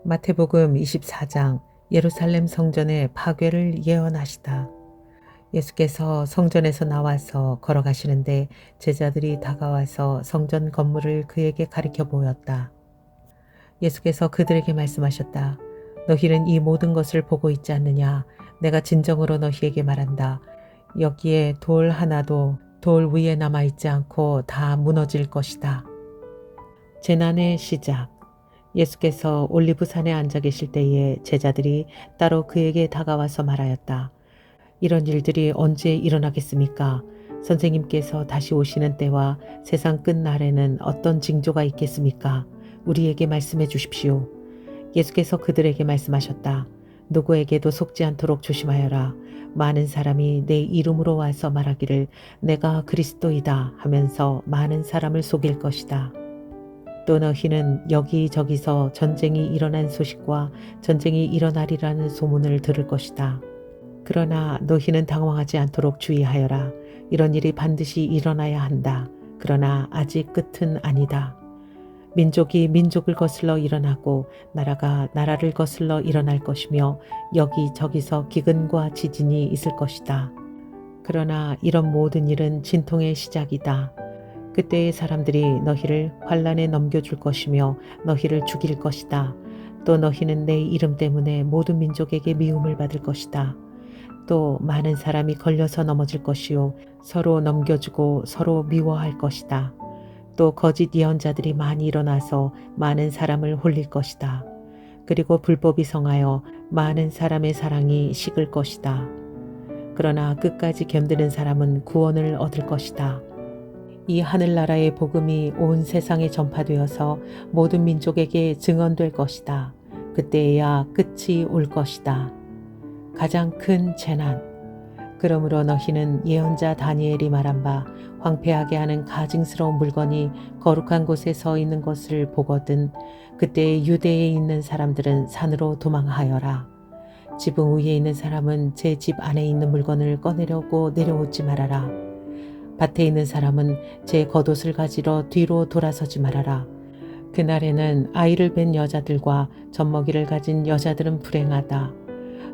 마태복음 24장 예루살렘 성전의 파괴를 예언하시다. 예수께서 성전에서 나와서 걸어가시는데 제자들이 다가와서 성전 건물을 그에게 가리켜 보였다. 예수께서 그들에게 말씀하셨다. 너희는 이 모든 것을 보고 있지 않느냐? 내가 진정으로 너희에게 말한다. 여기에 돌 하나도 돌 위에 남아있지 않고 다 무너질 것이다. 재난의 시작. 예수께서 올리브산에 앉아 계실 때에 제자들이 따로 그에게 다가와서 말하였다. 이런 일들이 언제 일어나겠습니까? 선생님께서 다시 오시는 때와 세상 끝날에는 어떤 징조가 있겠습니까? 우리에게 말씀해 주십시오. 예수께서 그들에게 말씀하셨다. 누구에게도 속지 않도록 조심하여라. 많은 사람이 내 이름으로 와서 말하기를 내가 그리스도이다 하면서 많은 사람을 속일 것이다. 또 너희는 여기저기서 전쟁이 일어난 소식과 전쟁이 일어나리라는 소문을 들을 것이다. 그러나 너희는 당황하지 않도록 주의하여라. 이런 일이 반드시 일어나야 한다. 그러나 아직 끝은 아니다. 민족이 민족을 거슬러 일어나고 나라가 나라를 거슬러 일어날 것이며 여기저기서 기근과 지진이 있을 것이다. 그러나 이런 모든 일은 진통의 시작이다. 그때의 사람들이 너희를 환란에 넘겨줄 것이며 너희를 죽일 것이다. 또 너희는 내 이름 때문에 모든 민족에게 미움을 받을 것이다. 또 많은 사람이 걸려서 넘어질 것이요 서로 넘겨주고 서로 미워할 것이다. 또 거짓 예언자들이 많이 일어나서 많은 사람을 홀릴 것이다. 그리고 불법이 성하여 많은 사람의 사랑이 식을 것이다. 그러나 끝까지 견디는 사람은 구원을 얻을 것이다. 이 하늘나라의 복음이 온 세상에 전파되어서 모든 민족에게 증언될 것이다. 그때에야 끝이 올 것이다. 가장 큰 재난. 그러므로 너희는 예언자 다니엘이 말한 바 황폐하게 하는 가증스러운 물건이 거룩한 곳에 서 있는 것을 보거든 그때 유대에 있는 사람들은 산으로 도망하여라. 지붕 위에 있는 사람은 제 집 안에 있는 물건을 꺼내려고 내려오지 말아라. 밭에 있는 사람은 제 겉옷을 가지러 뒤로 돌아서지 말아라. 그날에는 아이를 뵌 여자들과 젖먹이를 가진 여자들은 불행하다.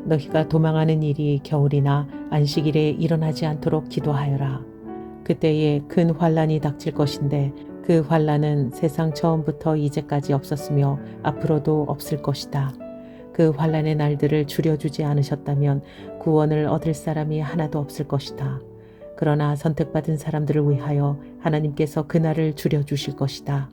너희가 도망하는 일이 겨울이나 안식일에 일어나지 않도록 기도하여라. 그때에 큰 환란이 닥칠 것인데 그 환란은 세상 처음부터 이제까지 없었으며 앞으로도 없을 것이다. 그 환란의 날들을 줄여주지 않으셨다면 구원을 얻을 사람이 하나도 없을 것이다. 그러나 선택받은 사람들을 위하여 하나님께서 그날을 줄여주실 것이다.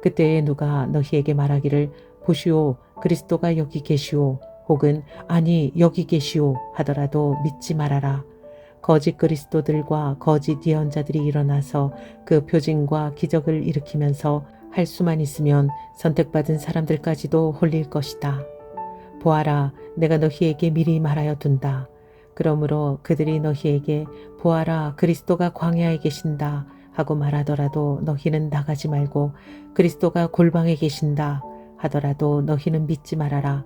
그때에 누가 너희에게 말하기를 보시오 그리스도가 여기 계시오 혹은 아니 여기 계시오 하더라도 믿지 말아라. 거짓 그리스도들과 거짓 예언자들이 일어나서 그 표징과 기적을 일으키면서 할 수만 있으면 선택받은 사람들까지도 홀릴 것이다. 보아라 내가 너희에게 미리 말하여 둔다. 그러므로 그들이 너희에게 보아라 그리스도가 광야에 계신다 하고 말하더라도 너희는 나가지 말고 그리스도가 골방에 계신다 하더라도 너희는 믿지 말아라.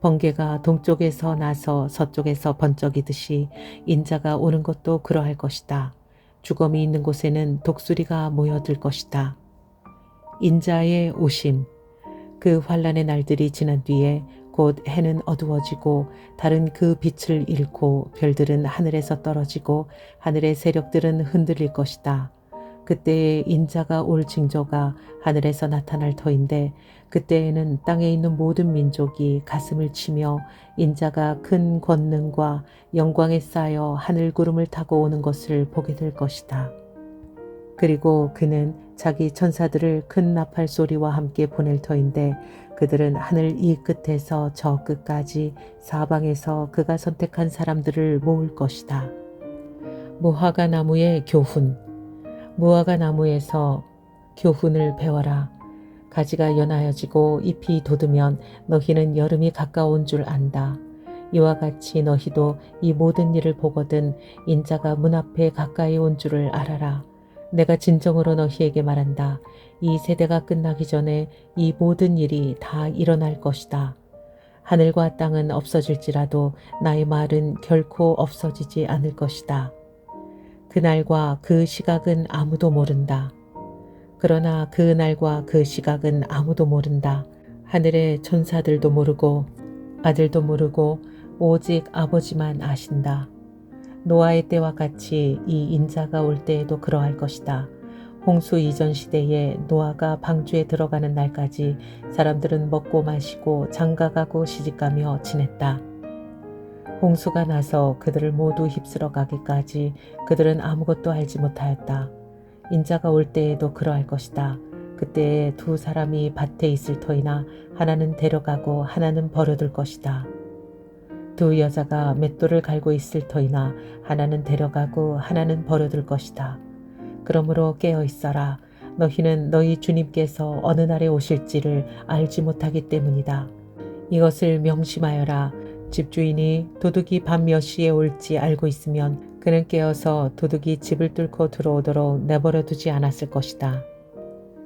번개가 동쪽에서 나서 서쪽에서 번쩍이듯이 인자가 오는 것도 그러할 것이다. 죽음이 있는 곳에는 독수리가 모여들 것이다. 인자의 오심. 그 환란의 날들이 지난 뒤에 곧 해는 어두워지고 달은 그 빛을 잃고 별들은 하늘에서 떨어지고 하늘의 세력들은 흔들릴 것이다. 그때에 인자가 올 징조가 하늘에서 나타날 터인데 그때에는 땅에 있는 모든 민족이 가슴을 치며 인자가 큰 권능과 영광에 쌓여 하늘 구름을 타고 오는 것을 보게 될 것이다. 그리고 그는 자기 천사들을 큰 나팔 소리와 함께 보낼 터인데 그들은 하늘 이 끝에서 저 끝까지 사방에서 그가 선택한 사람들을 모을 것이다. 무화과 나무의 교훈. 무화과 나무에서 교훈을 배워라. 가지가 연하여지고 잎이 돋으면 너희는 여름이 가까운 줄 안다. 이와 같이 너희도 이 모든 일을 보거든 인자가 문 앞에 가까이 온 줄을 알아라. 내가 진정으로 너희에게 말한다. 이 세대가 끝나기 전에 이 모든 일이 다 일어날 것이다. 하늘과 땅은 없어질지라도 나의 말은 결코 없어지지 않을 것이다. 그날과 그 시각은 아무도 모른다. 그러나 그 날과 그 시각은 아무도 모른다. 하늘의 천사들도 모르고 아들도 모르고 오직 아버지만 아신다. 노아의 때와 같이 이 인자가 올 때에도 그러할 것이다. 홍수 이전 시대에 노아가 방주에 들어가는 날까지 사람들은 먹고 마시고 장가가고 시집가며 지냈다. 홍수가 나서 그들을 모두 휩쓸어 가기까지 그들은 아무것도 알지 못하였다. 인자가 올 때에도 그러할 것이다. 그때에 두 사람이 밭에 있을 터이나 하나는 데려가고 하나는 버려둘 것이다. 두 여자가 맷돌을 갈고 있을 터이나 하나는 데려가고 하나는 버려둘 것이다. 그러므로 깨어 있어라. 너희는 너희 주님께서 어느 날에 오실지를 알지 못하기 때문이다. 이것을 명심하여라. 집주인이 도둑이 밤 몇 시에 올지 알고 있으면 그는 깨어서 도둑이 집을 뚫고 들어오도록 내버려 두지 않았을 것이다.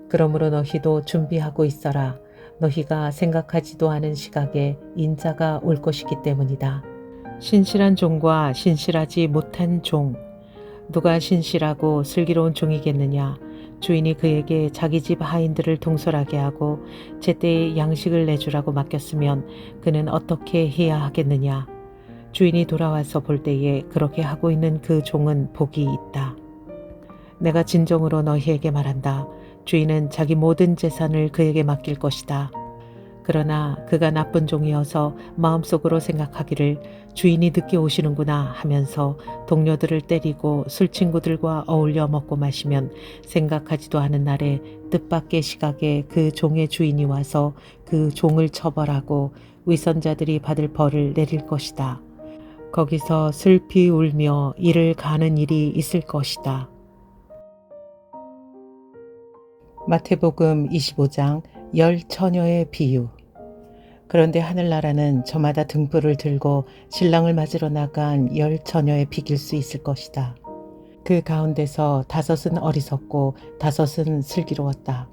그러므로 너희도 준비하고 있어라. 너희가 생각하지도 않은 시각에 인자가 올 것이기 때문이다. 신실한 종과 신실하지 못한 종. 누가 신실하고 슬기로운 종이겠느냐. 주인이 그에게 자기 집 하인들을 동솔하게 하고 제때에 양식을 내주라고 맡겼으면 그는 어떻게 해야 하겠느냐. 주인이 돌아와서 볼 때에 그렇게 하고 있는 그 종은 복이 있다. 내가 진정으로 너희에게 말한다. 주인은 자기 모든 재산을 그에게 맡길 것이다. 그러나 그가 나쁜 종이어서 마음속으로 생각하기를 주인이 늦게 오시는구나 하면서 동료들을 때리고 술친구들과 어울려 먹고 마시면 생각하지도 않은 날에 뜻밖의 시각에 그 종의 주인이 와서 그 종을 처벌하고 위선자들이 받을 벌을 내릴 것이다. 거기서 슬피 울며 이를 가는 일이 있을 것이다. 마태복음 25장 열 처녀의 비유. 그런데 하늘나라는 저마다 등불을 들고 신랑을 맞으러 나간 열 처녀에 비길 수 있을 것이다. 그 가운데서 다섯은 어리석고 다섯은 슬기로웠다.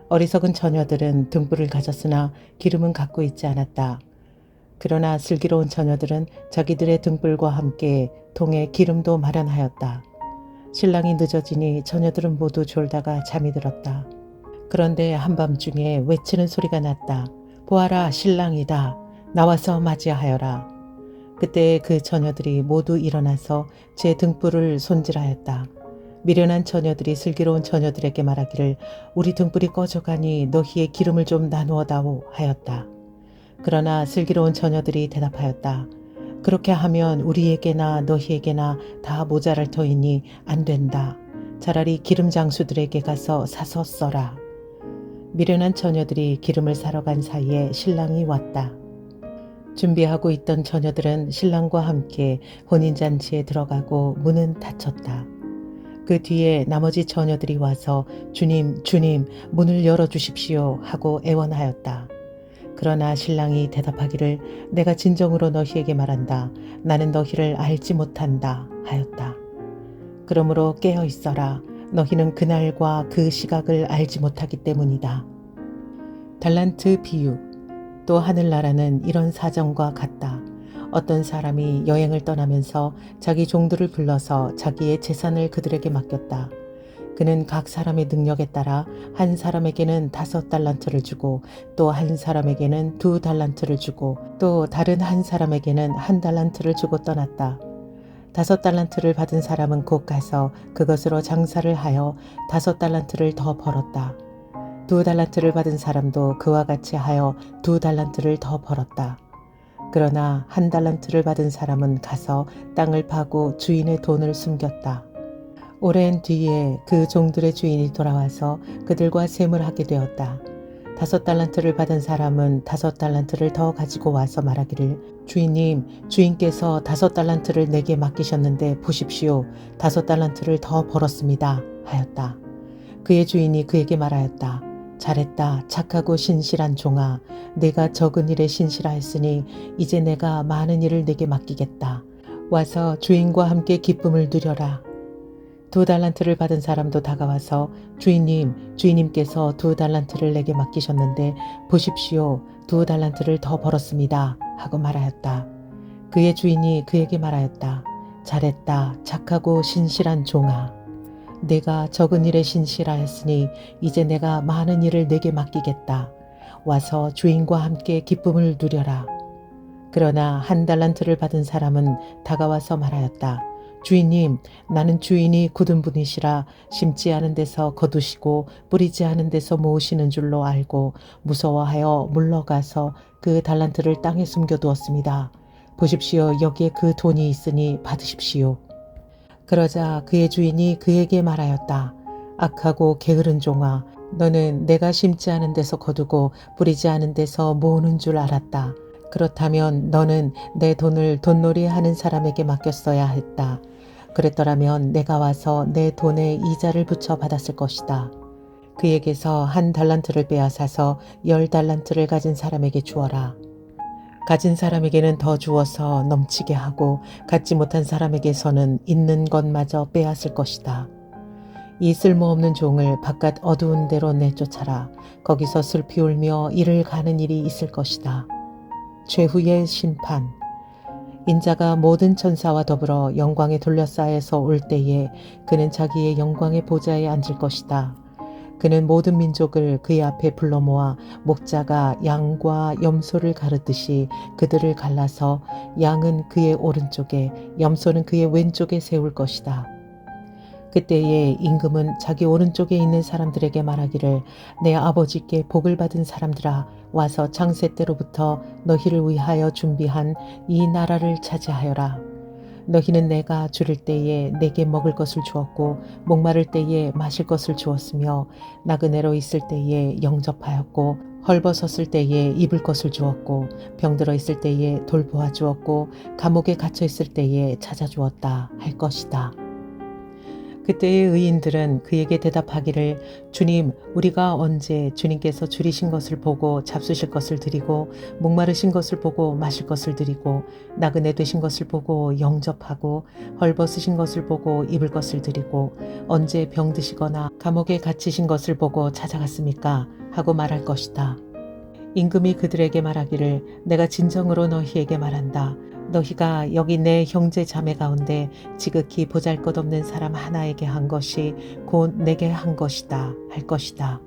어리석은 처녀들은 등불을 가졌으나 기름은 갖고 있지 않았다. 그러나 슬기로운 처녀들은 자기들의 등불과 함께 통에 기름도 마련하였다. 신랑이 늦어지니 처녀들은 모두 졸다가 잠이 들었다. 그런데 한밤중에 외치는 소리가 났다. 보아라, 신랑이다. 나와서 맞이하여라. 그때 그 처녀들이 모두 일어나서 제 등불을 손질하였다. 미련한 처녀들이 슬기로운 처녀들에게 말하기를 우리 등불이 꺼져가니 너희의 기름을 좀 나누어다오 하였다. 그러나 슬기로운 처녀들이 대답하였다. 그렇게 하면 우리에게나 너희에게나 다 모자랄 터이니 안 된다. 차라리 기름 장수들에게 가서 사서 써라. 미련한 처녀들이 기름을 사러 간 사이에 신랑이 왔다. 준비하고 있던 처녀들은 신랑과 함께 혼인잔치에 들어가고 문은 닫혔다. 그 뒤에 나머지 처녀들이 와서 주님, 주님, 문을 열어주십시오 하고 애원하였다. 그러나 신랑이 대답하기를 내가 진정으로 너희에게 말한다. 나는 너희를 알지 못한다 하였다. 그러므로 깨어 있어라. 너희는 그날과 그 시각을 알지 못하기 때문이다. 달란트 비유. 또 하늘나라는 이런 사정과 같다. 어떤 사람이 여행을 떠나면서 자기 종들을 불러서 자기의 재산을 그들에게 맡겼다. 그는 각 사람의 능력에 따라 한 사람에게는 5달란트를 주고 또 한 사람에게는 2달란트를 주고 또 다른 한 사람에게는 1달란트를 주고 떠났다. 5달란트를 받은 사람은 곧 가서 그것으로 장사를 하여 5달란트를 더 벌었다. 2달란트를 받은 사람도 그와 같이 하여 2달란트를 더 벌었다. 그러나 1달란트를 받은 사람은 가서 땅을 파고 주인의 돈을 숨겼다. 오랜 뒤에 그 종들의 주인이 돌아와서 그들과 셈을 하게 되었다. 5달란트를 받은 사람은 5달란트를 더 가지고 와서 말하기를 주인님, 주인께서 5달란트를 내게 맡기셨는데 보십시오. 5달란트를 더 벌었습니다. 하였다. 그의 주인이 그에게 말하였다. 잘했다. 착하고 신실한 종아. 내가 적은 일에 신실하였으니 이제 내가 많은 일을 내게 맡기겠다. 와서 주인과 함께 기쁨을 누려라. 2달란트를 받은 사람도 다가와서 주인님, 주인님께서 2달란트를 내게 맡기셨는데 보십시오. 2달란트를 더 벌었습니다. 하고 말하였다. 그의 주인이 그에게 말하였다. 잘했다. 착하고 신실한 종아. 내가 적은 일에 신실하였으니 이제 내가 많은 일을 내게 맡기겠다. 와서 주인과 함께 기쁨을 누려라. 그러나 한 달란트를 받은 사람은 다가와서 말하였다. 주인님, 나는 주인이 굳은 분이시라 심지 않은 데서 거두시고 뿌리지 않은 데서 모으시는 줄로 알고 무서워하여 물러가서 그 달란트를 땅에 숨겨두었습니다. 보십시오, 여기에 그 돈이 있으니 받으십시오. 그러자 그의 주인이 그에게 말하였다. 악하고 게으른 종아, 너는 내가 심지 않은 데서 거두고 뿌리지 않은 데서 모으는 줄 알았다. 그렇다면 너는 내 돈을 돈놀이 하는 사람에게 맡겼어야 했다. 그랬더라면 내가 와서 내 돈에 이자를 붙여 받았을 것이다. 그에게서 한 달란트를 빼앗아서 10달란트를 가진 사람에게 주어라. 가진 사람에게는 더 주어서 넘치게 하고 갖지 못한 사람에게서는 있는 것마저 빼앗을 것이다. 이 쓸모없는 종을 바깥 어두운 데로 내쫓아라. 거기서 슬피 울며 이를 가는 일이 있을 것이다. 최후의 심판. 인자가 모든 천사와 더불어 영광에 둘러싸여서 올 때에 그는 자기의 영광의 보좌에 앉을 것이다. 그는 모든 민족을 그의 앞에 불러 모아 목자가 양과 염소를 가르듯이 그들을 갈라서 양은 그의 오른쪽에 염소는 그의 왼쪽에 세울 것이다. 그때에 임금은 자기 오른쪽에 있는 사람들에게 말하기를 내 아버지께 복을 받은 사람들아, 와서 창세 때로부터 너희를 위하여 준비한 이 나라를 차지하여라. 너희는 내가 줄일 때에 내게 먹을 것을 주었고 목마를 때에 마실 것을 주었으며 나그네로 있을 때에 영접하였고 헐벗었을 때에 입을 것을 주었고 병들어 있을 때에 돌보아 주었고 감옥에 갇혀 있을 때에 찾아주었다 할 것이다. 그때의 의인들은 그에게 대답하기를 주님, 우리가 언제 주님께서 줄이신 것을 보고 잡수실 것을 드리고 목마르신 것을 보고 마실 것을 드리고 나그네 되신 것을 보고 영접하고 헐벗으신 것을 보고 입을 것을 드리고 언제 병드시거나 감옥에 갇히신 것을 보고 찾아갔습니까? 하고 말할 것이다. 임금이 그들에게 말하기를 내가 진정으로 너희에게 말한다. 너희가 여기 내 형제 자매 가운데 지극히 보잘것없는 사람 하나에게 한 것이 곧 내게 한 것이다 할 것이다.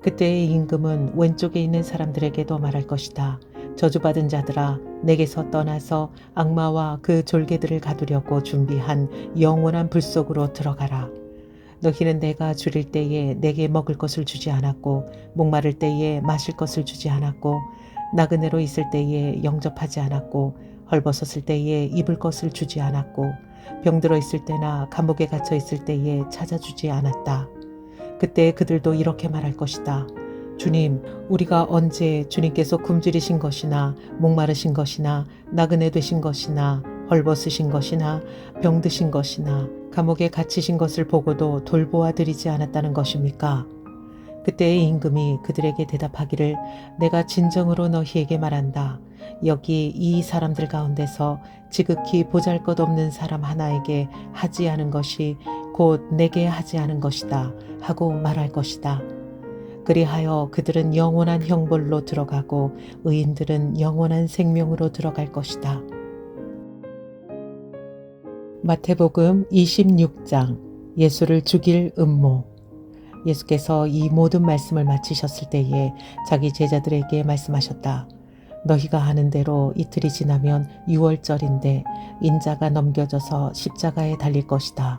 그때의 임금은 왼쪽에 있는 사람들에게도 말할 것이다. 저주받은 자들아, 내게서 떠나서 악마와 그 졸개들을 가두려고 준비한 영원한 불 속으로 들어가라. 너희는 내가 줄일 때에 내게 먹을 것을 주지 않았고 목마를 때에 마실 것을 주지 않았고 나그네로 있을 때에 영접하지 않았고 헐벗었을 때에 입을 것을 주지 않았고 병들어 있을 때나 감옥에 갇혀 있을 때에 찾아주지 않았다. 그때 그들도 이렇게 말할 것이다. 주님, 우리가 언제 주님께서 굶주리신 것이나 목마르신 것이나 나그네 되신 것이나 헐벗으신 것이나 병드신 것이나 감옥에 갇히신 것을 보고도 돌보아 드리지 않았다는 것입니까? 그때의 임금이 그들에게 대답하기를 내가 진정으로 너희에게 말한다. 여기 이 사람들 가운데서 지극히 보잘것없는 사람 하나에게 하지 않은 것이 곧 내게 하지 않은 것이다 하고 말할 것이다. 그리하여 그들은 영원한 형벌로 들어가고 의인들은 영원한 생명으로 들어갈 것이다. 마태복음 26장 예수를 죽일 음모. 예수께서 이 모든 말씀을 마치셨을 때에 자기 제자들에게 말씀하셨다. 너희가 아는 대로 이틀이 지나면 유월절인데 인자가 넘겨져서 십자가에 달릴 것이다.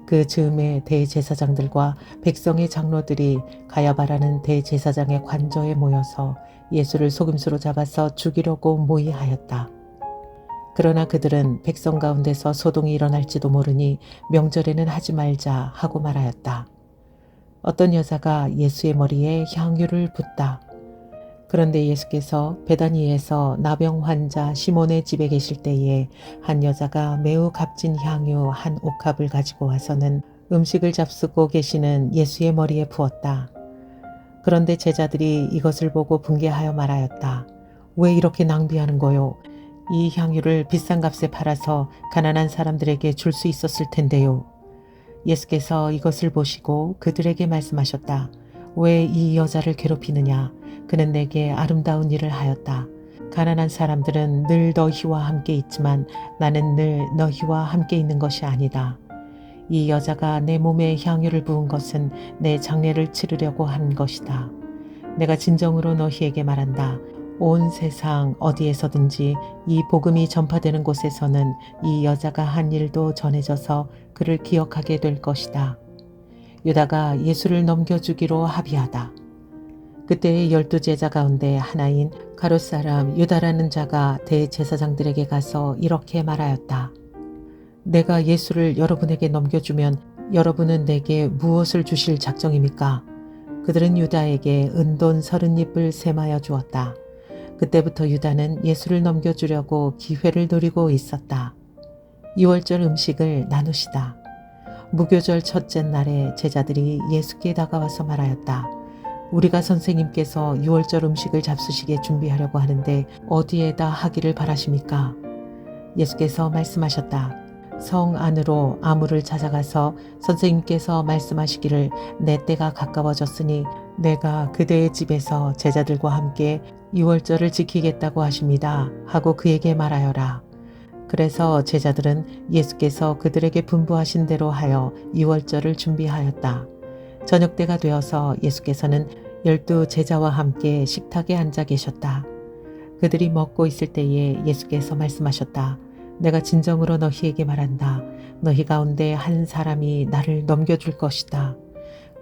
그 즈음에 대제사장들과 백성의 장로들이 가야바라는 대제사장의 관저에 모여서 예수를 속임수로 잡아서 죽이려고 모의하였다. 그러나 그들은 백성 가운데서 소동이 일어날지도 모르니 명절에는 하지 말자 하고 말하였다. 어떤 여자가 예수의 머리에 향유를 붓다. 그런데 예수께서 베다니에서 나병 환자 시몬의 집에 계실 때에 한 여자가 매우 값진 향유 한 옥합을 가지고 와서는 음식을 잡수고 계시는 예수의 머리에 부었다. 그런데 제자들이 이것을 보고 분개하여 말하였다. 왜 이렇게 낭비하는 거요? 이 향유를 비싼 값에 팔아서 가난한 사람들에게 줄 수 있었을 텐데요. 예수께서 이것을 보시고 그들에게 말씀하셨다. 왜 이 여자를 괴롭히느냐? 그는 내게 아름다운 일을 하였다. 가난한 사람들은 늘 너희와 함께 있지만 나는 늘 너희와 함께 있는 것이 아니다. 이 여자가 내 몸에 향유를 부은 것은 내 장례를 치르려고 한 것이다. 내가 진정으로 너희에게 말한다. 온 세상 어디에서든지 이 복음이 전파되는 곳에서는 이 여자가 한 일도 전해져서 그를 기억하게 될 것이다. 유다가 예수를 넘겨주기로 합의하다. 그때의 12제자 가운데 하나인 가룟 사람 유다라는 자가 대제사장들에게 가서 이렇게 말하였다. 내가 예수를 여러분에게 넘겨주면 여러분은 내게 무엇을 주실 작정입니까? 그들은 유다에게 은돈 30잎을 셈하여 주었다. 그때부터 유다는 예수를 넘겨주려고 기회를 노리고 있었다. 6월절 음식을 나누시다. 무교절 첫째 날에 제자들이 예수께 다가와서 말하였다. 우리가 선생님께서 6월절 음식을 잡수시게 준비하려고 하는데 어디에다 하기를 바라십니까? 예수께서 말씀하셨다. 성 안으로 아무를 찾아가서 선생님께서 말씀하시기를 내 때가 가까워졌으니 내가 그대의 집에서 제자들과 함께 6월절을 지키겠다고 하십니다. 하고 그에게 말하여라. 그래서 제자들은 예수께서 그들에게 분부하신 대로 하여 6월절을 준비하였다. 저녁 때가 되어서 예수께서는 12 제자와 함께 식탁에 앉아 계셨다. 그들이 먹고 있을 때에 예수께서 말씀하셨다. 내가 진정으로 너희에게 말한다. 너희 가운데 한 사람이 나를 넘겨줄 것이다.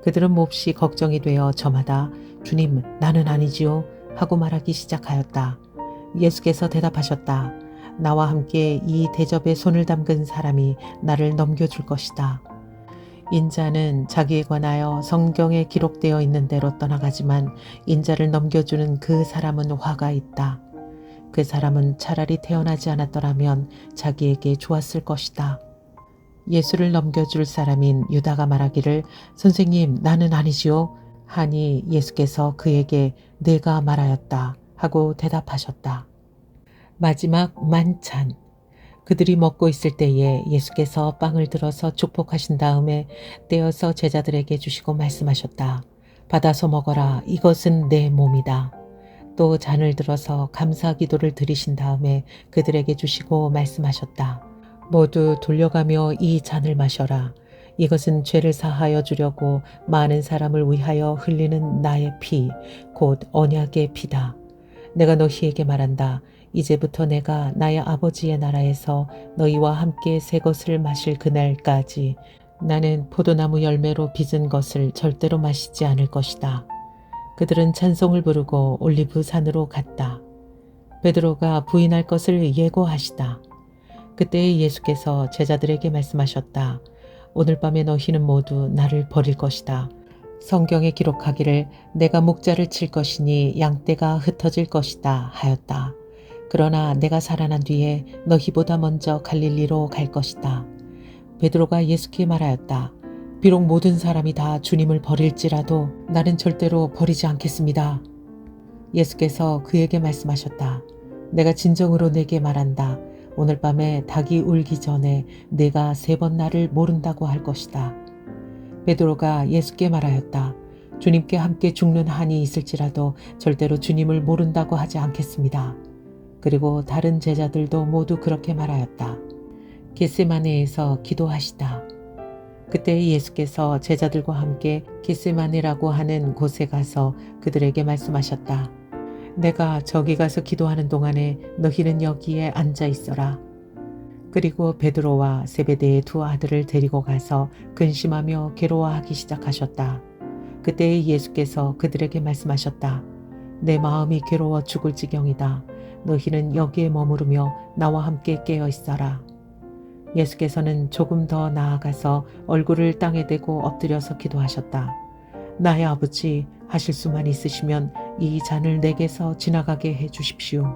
그들은 몹시 걱정이 되어 저마다 주님 나는 아니지요 하고 말하기 시작하였다. 예수께서 대답하셨다. 나와 함께 이 대접에 손을 담근 사람이 나를 넘겨줄 것이다. 인자는 자기에 관하여 성경에 기록되어 있는 대로 떠나가지만 인자를 넘겨주는 그 사람은 화가 있다. 그 사람은 차라리 태어나지 않았더라면 자기에게 좋았을 것이다. 예수를 넘겨줄 사람인 유다가 말하기를 선생님 나는 아니지요 하니 예수께서 그에게 내가 말하였다 하고 대답하셨다. 마지막 만찬. 그들이 먹고 있을 때에 예수께서 빵을 들어서 축복하신 다음에 떼어서 제자들에게 주시고 말씀하셨다. 받아서 먹어라. 이것은 내 몸이다. 또 잔을 들어서 감사 기도를 드리신 다음에 그들에게 주시고 말씀하셨다. 모두 돌려가며 이 잔을 마셔라. 이것은 죄를 사하여 주려고 많은 사람을 위하여 흘리는 나의 피, 곧 언약의 피다. 내가 너희에게 말한다. 이제부터 내가 나의 아버지의 나라에서 너희와 함께 새 것을 마실 그날까지 나는 포도나무 열매로 빚은 것을 절대로 마시지 않을 것이다. 그들은 찬송을 부르고 올리브 산으로 갔다. 베드로가 부인할 것을 예고하시다. 그때 예수께서 제자들에게 말씀하셨다. 오늘 밤에 너희는 모두 나를 버릴 것이다. 성경에 기록하기를 내가 목자를 칠 것이니 양떼가 흩어질 것이다 하였다. 그러나 내가 살아난 뒤에 너희보다 먼저 갈릴리로 갈 것이다. 베드로가 예수께 말하였다. 비록 모든 사람이 다 주님을 버릴지라도 나는 절대로 버리지 않겠습니다. 예수께서 그에게 말씀하셨다. 내가 진정으로 내게 말한다. 오늘 밤에 닭이 울기 전에 내가 3번 나를 모른다고 할 것이다. 베드로가 예수께 말하였다. 주님께 함께 죽는 한이 있을지라도 절대로 주님을 모른다고 하지 않겠습니다. 그리고 다른 제자들도 모두 그렇게 말하였다. 겟세마네에서 기도하시다. 그때 예수께서 제자들과 함께 겟세마네라고 하는 곳에 가서 그들에게 말씀하셨다. 내가 저기 가서 기도하는 동안에 너희는 여기에 앉아 있어라. 그리고 베드로와 세베대의 2 아들을 데리고 가서 근심하며 괴로워하기 시작하셨다. 그때 예수께서 그들에게 말씀하셨다. 내 마음이 괴로워 죽을 지경이다. 너희는 여기에 머무르며 나와 함께 깨어 있어라. 예수께서는 조금 더 나아가서 얼굴을 땅에 대고 엎드려서 기도하셨다. 나의 아버지, 하실 수만 있으시면 이 잔을 내게서 지나가게 해 주십시오.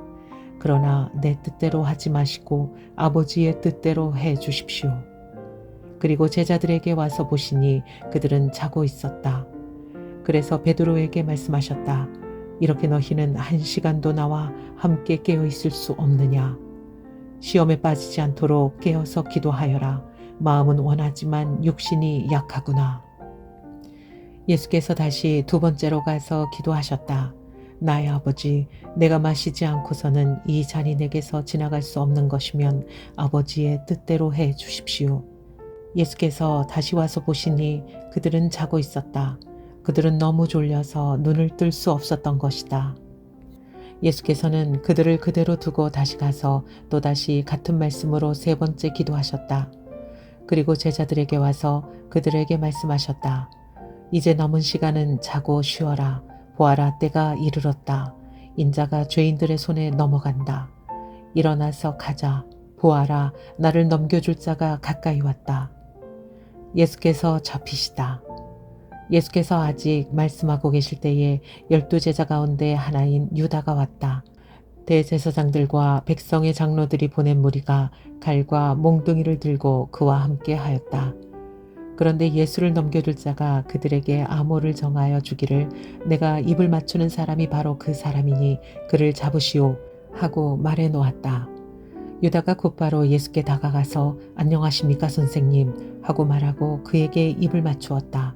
그러나 내 뜻대로 하지 마시고 아버지의 뜻대로 해 주십시오. 그리고 제자들에게 와서 보시니 그들은 자고 있었다. 그래서 베드로에게 말씀하셨다. 이렇게 너희는 1시간도 나와 함께 깨어 있을 수 없느냐. 시험에 빠지지 않도록 깨어서 기도하여라. 마음은 원하지만 육신이 약하구나. 예수께서 다시 2번째로 가서 기도하셨다. 나의 아버지, 내가 마시지 않고서는 이 잔이 내게서 지나갈 수 없는 것이면 아버지의 뜻대로 해 주십시오. 예수께서 다시 와서 보시니 그들은 자고 있었다. 그들은 너무 졸려서 눈을 뜰 수 없었던 것이다. 예수께서는 그들을 그대로 두고 다시 가서 또다시 같은 말씀으로 세 번째 기도하셨다. 그리고 제자들에게 와서 그들에게 말씀하셨다. 이제 남은 시간은 자고 쉬어라. 보아라, 때가 이르렀다. 인자가 죄인들의 손에 넘어간다. 일어나서 가자. 보아라, 나를 넘겨줄 자가 가까이 왔다. 예수께서 잡히시다. 예수께서 아직 말씀하고 계실 때에 12 제자 가운데 하나인 유다가 왔다. 대제사장들과 백성의 장로들이 보낸 무리가 칼과 몽둥이를 들고 그와 함께 하였다. 그런데 예수를 넘겨줄 자가 그들에게 암호를 정하여 주기를 내가 입을 맞추는 사람이 바로 그 사람이니 그를 잡으시오 하고 말해 놓았다. 유다가 곧바로 예수께 다가가서 안녕하십니까 선생님 하고 말하고 그에게 입을 맞추었다.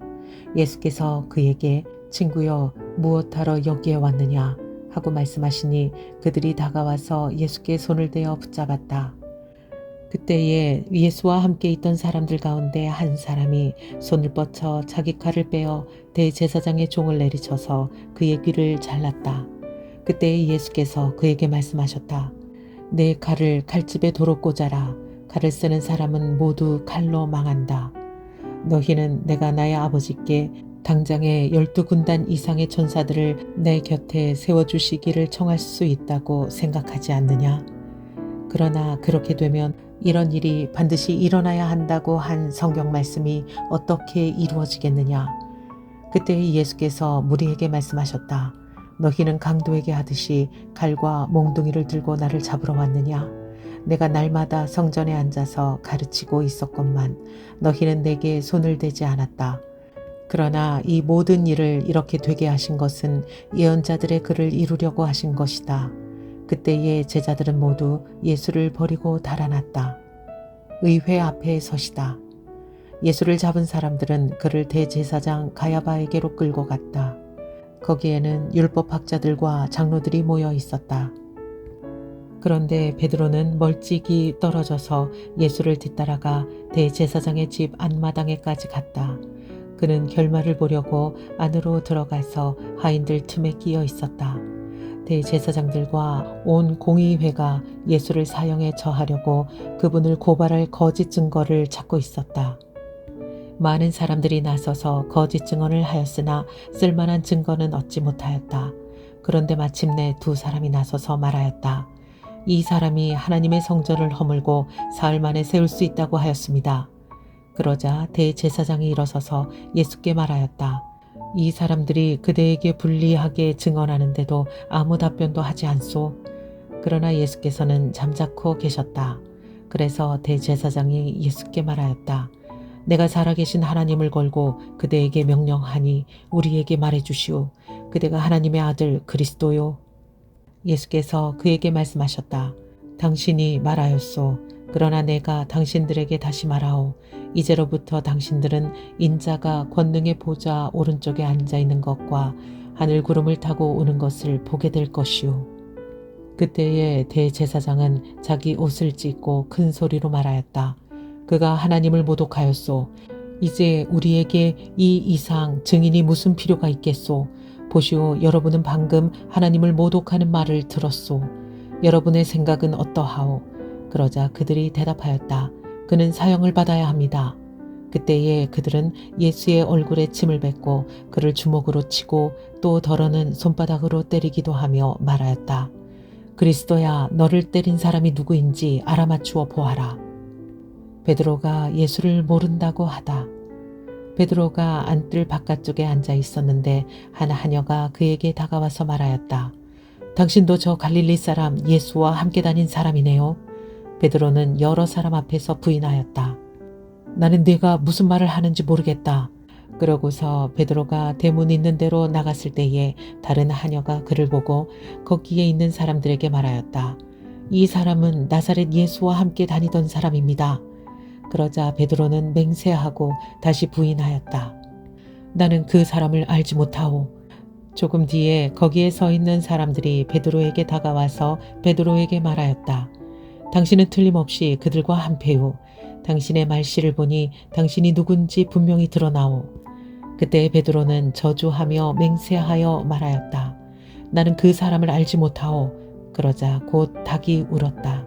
예수께서 그에게 친구여 무엇하러 여기에 왔느냐 하고 말씀하시니 그들이 다가와서 예수께 손을 대어 붙잡았다. 그때에 예수와 함께 있던 사람들 가운데 한 사람이 손을 뻗쳐 자기 칼을 빼어 대제사장의 종을 내리쳐서 그의 귀를 잘랐다. 그때에 예수께서 그에게 말씀하셨다. 내 칼을 칼집에 도로 꽂아라. 칼을 쓰는 사람은 모두 칼로 망한다. 너희는 내가 나의 아버지께 당장에 12군단 이상의 천사들을 내 곁에 세워주시기를 청할 수 있다고 생각하지 않느냐? 그러나 그렇게 되면 이런 일이 반드시 일어나야 한다고 한 성경 말씀이 어떻게 이루어지겠느냐? 그때 예수께서 무리에게 말씀하셨다. 너희는 강도에게 하듯이 칼과 몽둥이를 들고 나를 잡으러 왔느냐? 내가 날마다 성전에 앉아서 가르치고 있었건만 너희는 내게 손을 대지 않았다. 그러나 이 모든 일을 이렇게 되게 하신 것은 예언자들의 글을 이루려고 하신 것이다. 그때의 제자들은 모두 예수를 버리고 달아났다. 의회 앞에 서시다. 예수를 잡은 사람들은 그를 대제사장 가야바에게로 끌고 갔다. 거기에는 율법학자들과 장로들이 모여 있었다. 그런데 베드로는 멀찍이 떨어져서 예수를 뒤따라가 대제사장의 집 안마당에까지 갔다. 그는 결말을 보려고 안으로 들어가서 하인들 틈에 끼어 있었다. 대제사장들과 온 공의회가 예수를 사형에 처하려고 그분을 고발할 거짓 증거를 찾고 있었다. 많은 사람들이 나서서 거짓 증언을 하였으나 쓸만한 증거는 얻지 못하였다. 그런데 마침내 두 사람이 나서서 말하였다. 이 사람이 하나님의 성전을 허물고 사흘 만에 세울 수 있다고 하였습니다. 그러자 대제사장이 일어서서 예수께 말하였다. 이 사람들이 그대에게 불리하게 증언하는데도 아무 답변도 하지 않소. 그러나 예수께서는 잠자코 계셨다. 그래서 대제사장이 예수께 말하였다. 내가 살아계신 하나님을 걸고 그대에게 명령하니 우리에게 말해주시오. 그대가 하나님의 아들 그리스도요. 예수께서 그에게 말씀하셨다. 당신이 말하였소. 그러나 내가 당신들에게 다시 말하오. 이제로부터 당신들은 인자가 권능의 보좌 오른쪽에 앉아있는 것과 하늘 구름을 타고 오는 것을 보게 될 것이오. 그때에 대제사장은 자기 옷을 찢고 큰 소리로 말하였다. 그가 하나님을 모독하였소. 이제 우리에게 이 이상 증인이 무슨 필요가 있겠소. 보시오, 여러분은 방금 하나님을 모독하는 말을 들었소. 여러분의 생각은 어떠하오? 그러자 그들이 대답하였다. 그는 사형을 받아야 합니다. 그때에 그들은 예수의 얼굴에 침을 뱉고 그를 주먹으로 치고 또 덜어는 손바닥으로 때리기도 하며 말하였다. 그리스도야, 너를 때린 사람이 누구인지 알아맞추어 보아라. 베드로가 예수를 모른다고 하다. 베드로가 안뜰 바깥쪽에 앉아 있었는데 한 하녀가 그에게 다가와서 말하였다. 당신도 저 갈릴리 사람 예수와 함께 다닌 사람이네요. 베드로는 여러 사람 앞에서 부인하였다. 나는 네가 무슨 말을 하는지 모르겠다. 그러고서 베드로가 대문 있는 데로 나갔을 때에 다른 하녀가 그를 보고 거기에 있는 사람들에게 말하였다. 이 사람은 나사렛 예수와 함께 다니던 사람입니다. 그러자 베드로는 맹세하고 다시 부인하였다. 나는 그 사람을 알지 못하오. 조금 뒤에 거기에 서 있는 사람들이 베드로에게 다가와서 베드로에게 말하였다. 당신은 틀림없이 그들과 한패요. 당신의 말씨를 보니 당신이 누군지 분명히 드러나오. 그때 베드로는 저주하며 맹세하여 말하였다. 나는 그 사람을 알지 못하오. 그러자 곧 닭이 울었다.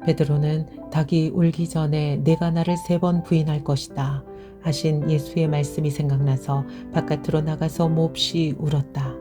베드로는 닭이 울기 전에 네가 나를 3번 부인할 것이다 하신 예수의 말씀이 생각나서 바깥으로 나가서 몹시 울었다.